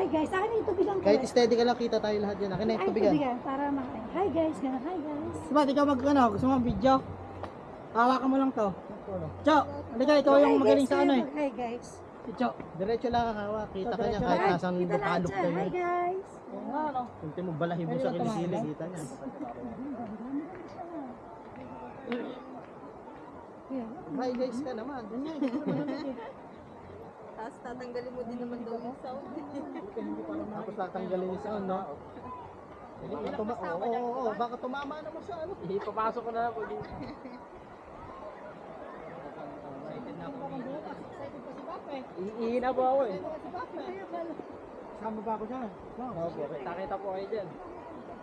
Hi guys, akin na yung tubigan ko. Kahit steady ka lang, kita tayo lahat yan. Akin na yung tubigan. Para makain. Hi guys, gano'n. Hi guys. Diba, ikaw gusto mo video? Hawakan mo lang to. Cho, halika, ikaw yung magaling sa ano eh. Hi guys. Si Cho. Diretso lang ang hawak. Kita ka niya Diretso kahit Hi, nasang kita lahat palok dyan. ka Hi yun. guys. Oo nga, no? Kunti mo balahibo sa kilikili, kita niya. Hi guys ka naman. Tapos tatanggalin mo din naman daw yung sound. Tapos tatanggalin yung sound, no? Oo, baka tumama naman sa ano. Ipapasok ko na lang po dito. Iihina po ako eh. Sama ba ako dyan? Opo, kita po kayo dyan.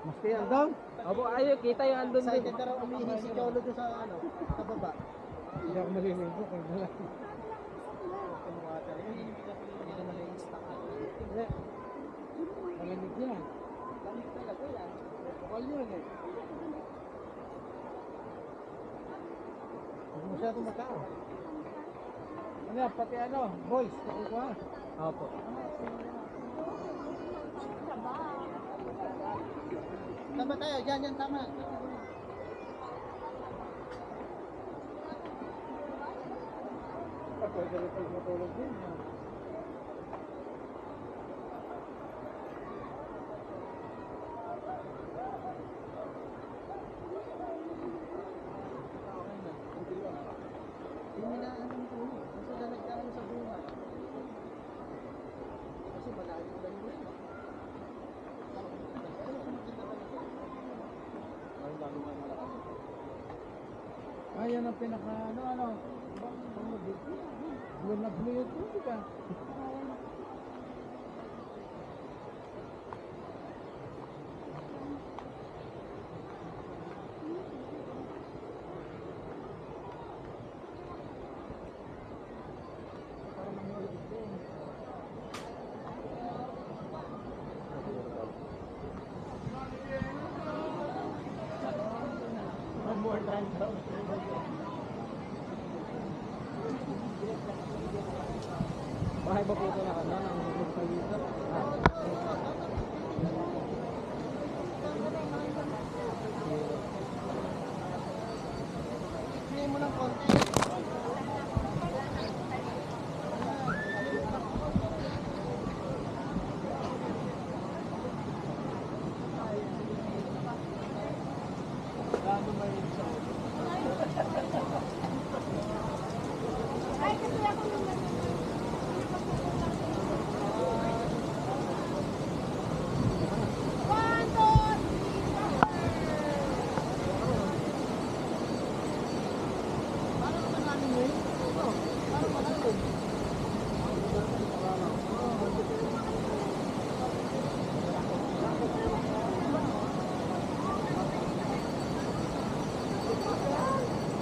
Mas kaya doon. Opo, ayun, kita yung andun Excited dun. na raw umihi si Cholo doon sa ano, sa baba. Hindi ako narinig ko. Malamig yan. Malamig talaga yan. Bukal yun eh. Huwag masyadong magkao. Ano yan, pati ano, boys, nakukuha. Opo. Tama tayo, dyan, tama. Pwede rin pag matulog din. Hindi na ano ito, kasi lalagyan sa bunga. Kasi malalim lang yun. Ayan ang pinaka ano. Blue na blue yung tubig ah. More time daw. Bahay ba po ito na ano? Ang dito? Hindi mo ng konti. Gaano may isa? Hi, kasi ako naman.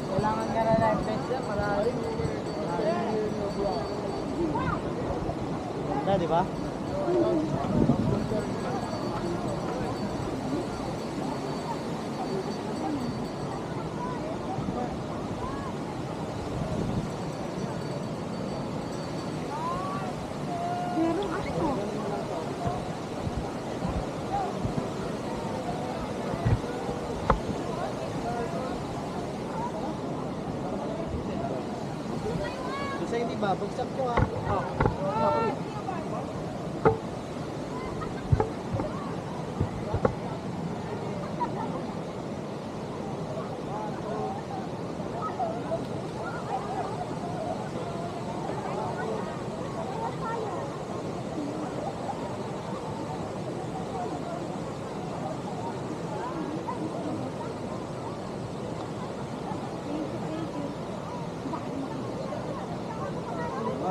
Kailangan ka na live best dyan, malalim. Ganda, di ba? Meron ako. Kasi hindi ba, bagsak ko ha.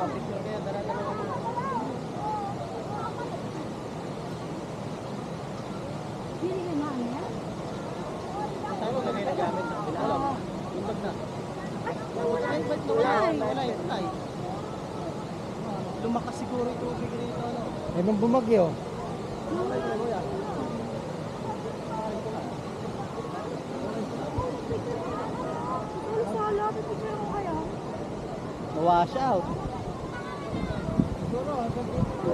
Picture kaya, dala-dala mo. Hindi ka na ano yan? Tayo mo na gamit sa kabila. Alam, tumbag na. Ay, Ba't nawala? Lumakas siguro yung tubig dito. Ano? May bang bumagyo? Sala, pipicture mo kaya? Wash out. Siguro, hanggang dito.